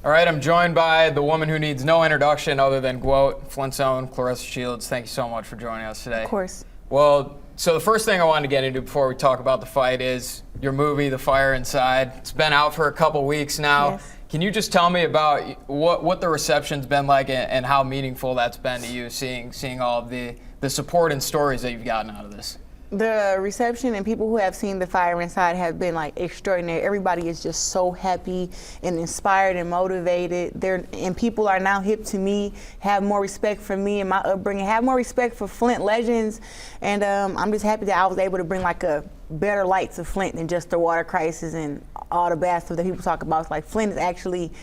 All right, I'm joined by the woman who needs no introduction other than GWOAT, Flint's own Claressa Shields. Thank you so much for joining us today. Of course. Well, so the first thing I wanted to get into before we talk about the fight is your movie, The Fire Inside. It's been out for a couple weeks now. Yes. Can you just tell me about what the reception's been like and how meaningful that's been to you, seeing all of the support and stories that you've gotten out of this? The reception and people who have seen The Fire Inside have been like extraordinary. Everybody is just so happy and inspired and motivated. And people are now hip to me, have more respect for me and my upbringing, have more respect for Flint legends. And I'm just happy that I was able to bring like a better light to Flint than just the water crisis and all the bad stuff that people talk about. It's like Flint is actually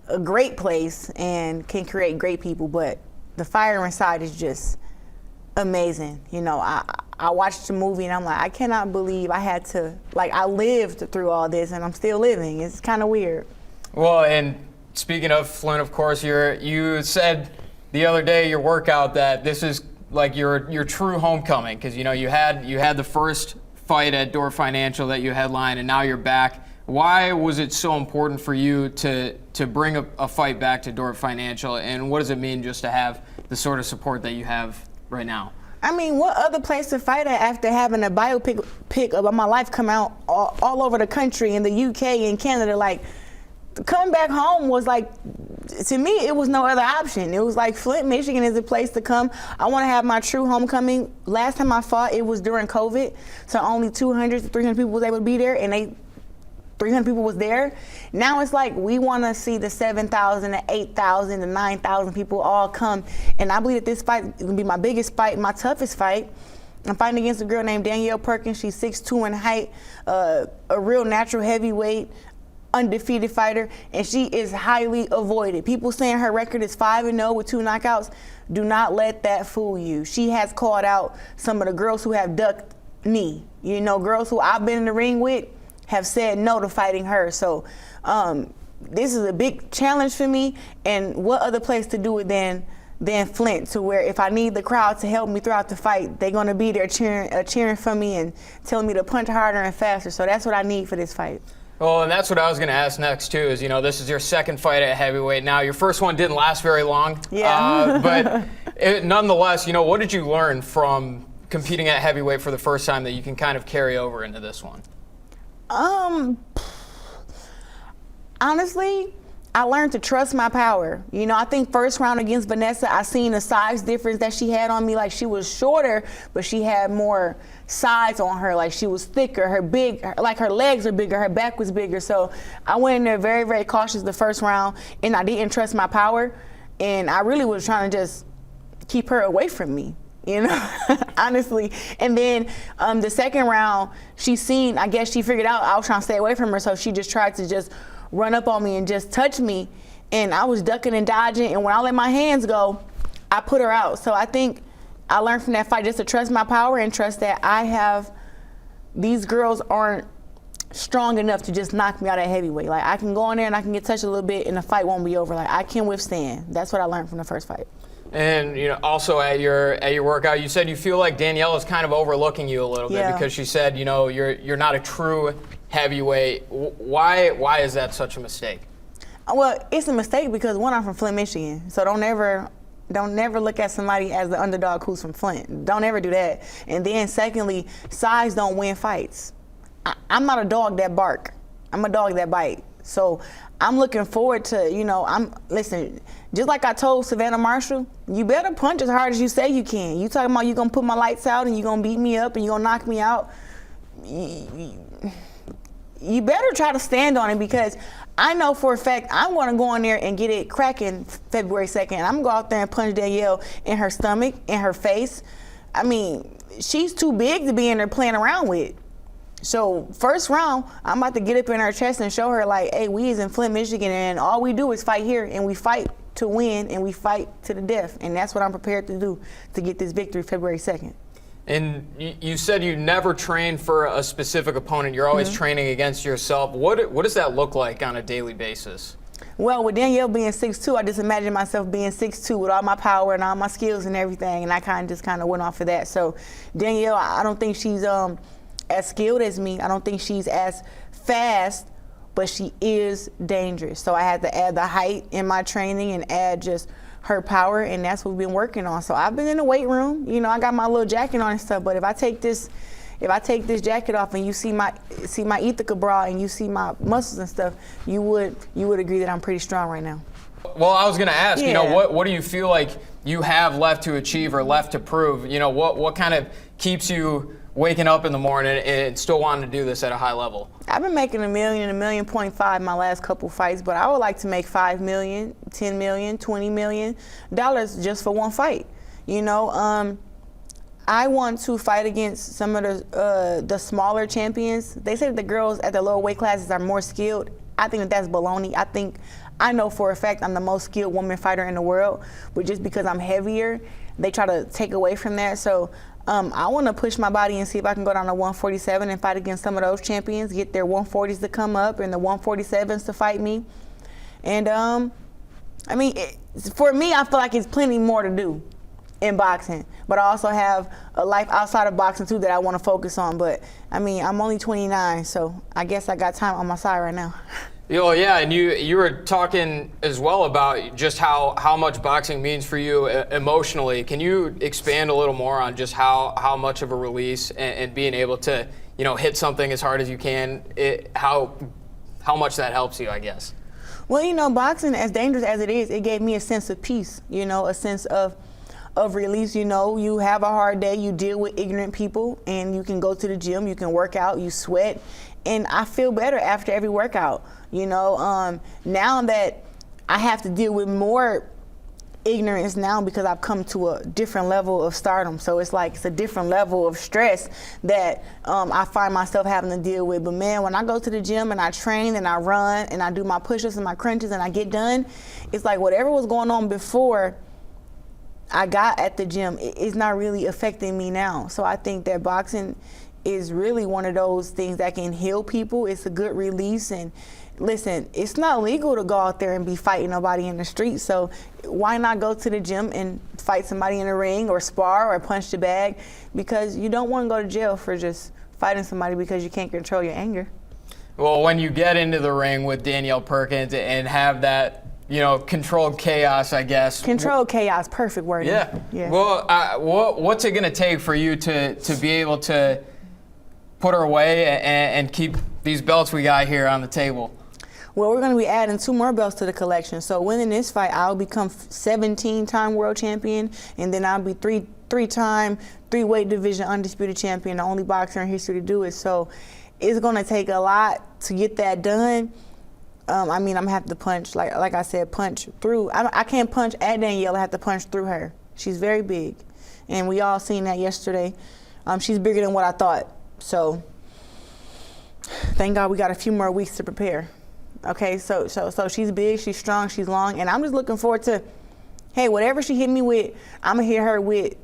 a great place and can create great people, but The Fire Inside is just amazing. You know, I watched the movie and I'm like, I cannot believe I lived through all this and I'm still living. It's kind of weird. Well, and speaking of Flint, of course, you said the other day your workout that this is like your true homecoming, because you had the first fight at Dort Financial that you headlined and now you're back. Why was it so important for you to bring a fight back to Dort Financial, and what does it mean just to have the sort of support that you have right now? I mean, what other place to fight at after having a biopic about my life come out all over the country, in the UK and Canada? Like, coming back home was like, to me, it was no other option. It was like Flint, Michigan is a place to come. I want to have my true homecoming. Last time I fought, it was during COVID, so only 200 to 300 people was able to be there, and 300 people was there. Now it's like we want to see the 7,000, the 8,000, the 9,000 people all come. And I believe that this fight is going to be my biggest fight, my toughest fight. I'm fighting against a girl named Danielle Perkins. She's 6'2" in height, a real natural heavyweight, undefeated fighter, and she is highly avoided. People saying her record is 5-0 with 2 knockouts. Do not let that fool you. She has called out some of the girls who have ducked me. You know, girls who I've been in the ring with have said no to fighting her. So this is a big challenge for me, and what other place to do it than Flint, to where if I need the crowd to help me throughout the fight, they're gonna be there cheering for me and telling me to punch harder and faster. So that's what I need for this fight. Well, and that's what I was going to ask next, too, is, this is your second fight at heavyweight. Now, your first one didn't last very long. Yeah. But nonetheless, what did you learn from competing at heavyweight for the first time that you can kind of carry over into this one? Honestly, I learned to trust my power. I think first round against Vanessa, I seen the size difference that she had on me. Like, she was shorter, but she had more size on her. Like, she was thicker, her legs are bigger, her back was bigger. So I went in there very, very cautious the first round, and I didn't trust my power. And I really was trying to just keep her away from me, honestly. And then the second round, I guess she figured out I was trying to stay away from her, so she just tried to just run up on me and just touch me, and I was ducking and dodging, and when I let my hands go, I put her out. So I think I learned from that fight just to trust my power and trust that these girls aren't strong enough to just knock me out at heavyweight. Like, I can go in there and I can get touched a little bit and the fight won't be over. Like, I can withstand. That's what I learned from the first fight. And also at your workout, you said you feel like Danielle is kind of overlooking you a little bit because she said you're not a true heavyweight. Why is that such a mistake? Well, it's a mistake because, one, I'm from Flint, Michigan, so don't never look at somebody as the underdog who's from Flint. Don't ever do that. And then secondly, size don't win fights. I'm not a dog that bark. I'm a dog that bite. So I'm looking forward to, listen, just like I told Savannah Marshall, you better punch as hard as you say you can. You talking about you gonna put my lights out and you gonna beat me up and you gonna knock me out. You better try to stand on it, because I know for a fact I'm gonna go in there and get it cracking February 2nd. I'm gonna go out there and punch Danielle in her stomach, in her face. I mean, she's too big to be in there playing around with. So first round, I'm about to get up in her chest and show her, like, hey, we is in Flint, Michigan, and all we do is fight here, and we fight to win, and we fight to the death. And that's what I'm prepared to do to get this victory February 2nd. And you said you never train for a specific opponent. You're always training against yourself. What does that look like on a daily basis? Well, with Danielle being 6'2", I just imagined myself being 6'2" with all my power and all my skills and everything, and I kind of went off of that. So Danielle, I don't think she's as skilled as me. I don't think she's as fast but she is dangerous. So I had to add the height in my training and add just her power, and that's what we've been working on. So I've been in the weight room. You know, I got my little jacket on and stuff, but if I take this jacket off and you see my Ithaca bra and you see my muscles and stuff, you would agree that I'm pretty strong right now. Well, I was going to ask, you know, Yeah. what do you feel like you have left to achieve or left to prove? You know, what kind of keeps you waking up in the morning and still wanting to do this at a high level? I've been making $1 million, $1.5 million my last couple fights, but I would like to make $5 million, $10 million, $20 million just for one fight. You know, I want to fight against some of the smaller champions. They say that the girls at the lower weight classes are more skilled. I think that's baloney. I know for a fact I'm the most skilled woman fighter in the world, but just because I'm heavier, they try to take away from that. So I want to push my body and see if I can go down to 147 and fight against some of those champions, get their 140s to come up and the 147s to fight me. And I mean, for me, I feel like it's plenty more to do in boxing, but I also have a life outside of boxing too that I want to focus on. But I mean, I'm only 29, so I guess I got time on my side right now. Oh yeah, and you were talking as well about just how much boxing means for you emotionally. Can you expand a little more on just how much of a release and being able to, you know, hit something as hard as you can, how much that helps you, I guess? Well, you know, boxing, as dangerous as it is, it gave me a sense of peace, you know, a sense of release. You know, you have a hard day, you deal with ignorant people, and you can go to the gym, you can work out, you sweat, and I feel better after every workout. You know, now that I have to deal with more ignorance now because I've come to a different level of stardom. So it's like it's a different level of stress that I find myself having to deal with. But man, when I go to the gym and I train and I run and I do my push-ups and my crunches and I get done, it's like whatever was going on before I got at the gym, it's not really affecting me now. So I think that boxing is really one of those things that can heal people. It's a good release. And listen, it's not legal to go out there and be fighting nobody in the street, so why not go to the gym and fight somebody in a ring or spar or punch the bag? Because you don't want to go to jail for just fighting somebody because you can't control your anger. Well, when you get into the ring with Danielle Perkins and have that, you know, controlled chaos, I guess. Controlled chaos, perfect word. Yeah. Well, what's it going to take for you to be able to put her away and keep these belts we got here on the table? Well, we're going to be adding 2 more belts to the collection. So winning this fight, I'll become 17-time world champion, and then I'll be three-time, 3-weight division undisputed champion, the only boxer in history to do it. So it's going to take a lot to get that done. I mean, I'm going to have to punch, like I said, punch through. I can't punch at Danielle. I have to punch through her. She's very big, and we all seen that yesterday. She's bigger than what I thought. So thank God we got a few more weeks to prepare. Okay, so she's big, she's strong, she's long, and I'm just looking forward to, hey, whatever she hit me with, I'm gonna hit her with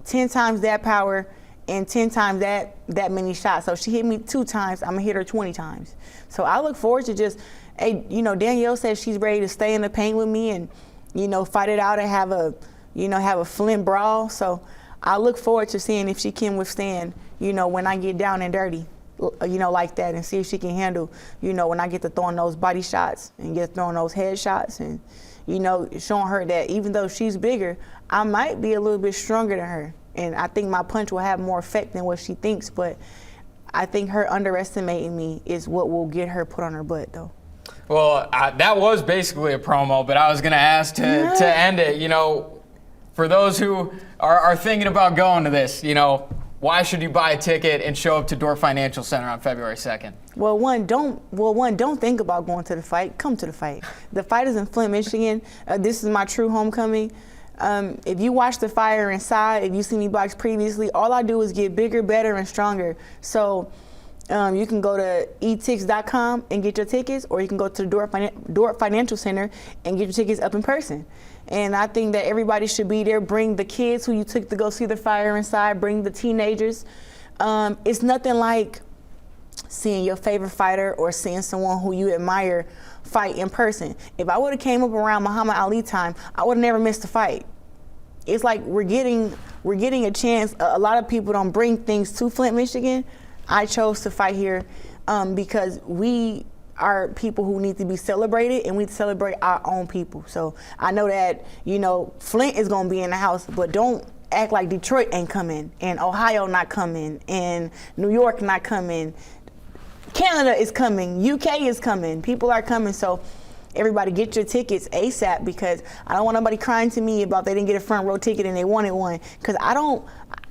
10 times that power and 10 times that many shots. So if she hit me 2 times, I'm gonna hit her 20 times. So I look forward to just, hey, you know, Danielle says she's ready to stay in the paint with me and, you know, fight it out and have a Flint brawl. So I look forward to seeing if she can withstand, you know, when I get down and dirty, you know, like that, and see if she can handle, you know, when I get to throwing those body shots and get throwing those head shots, and, you know, showing her that even though she's bigger, I might be a little bit stronger than her. And I think my punch will have more effect than what she thinks, but I think her underestimating me is what will get her put on her butt, though. Well, that was basically a promo, but I was going to ask to end it, you know, for those who are thinking about going to this, you know, why should you buy a ticket and show up to Dort Financial Center on February 2nd? Well, don't think about going to the fight. Come to the fight. The fight is in Flint, Michigan. This is my true homecoming. If you watch the fire inside, if you see me box previously, all I do is get bigger, better, and stronger. So you can go to etix.com and get your tickets, or you can go to the Dort Financial Center and get your tickets up in person. And I think that everybody should be there. Bring the kids who you took to go see the fire inside. Bring the teenagers. It's nothing like seeing your favorite fighter or seeing someone who you admire fight in person. If I would have came up around Muhammad Ali time, I would have never missed a fight. It's like we're getting a chance. A lot of people don't bring things to Flint, Michigan. I chose to fight here because we are people who need to be celebrated, and we need to celebrate our own people. So I know that, Flint is going to be in the house, but don't act like Detroit ain't coming, and Ohio not coming, and New York not coming. Canada is coming, UK is coming, people are coming. So everybody get your tickets ASAP, because I don't want nobody crying to me about they didn't get a front row ticket and they wanted one. Because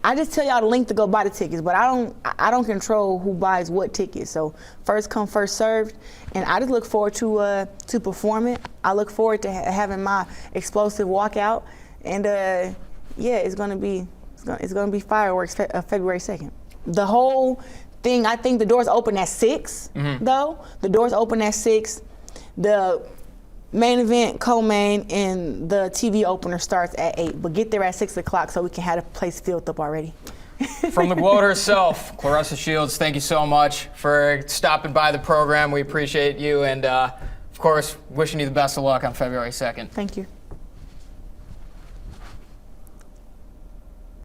I just tell y'all the link to go buy the tickets, but I don't control who buys what tickets. So first come, first served, and I just look forward to performing. I look forward to having my explosive walkout, and it's gonna be fireworks February 2nd. The whole thing, I think the doors open at 6. Though the doors open at 6. The main event, co-main, and the TV opener starts at 8. But get there at 6 o'clock so we can have the place filled up already. From the GWOAT herself, Claressa Shields, thank you so much for stopping by the program. We appreciate you, and of course, wishing you the best of luck on February 2nd. Thank you.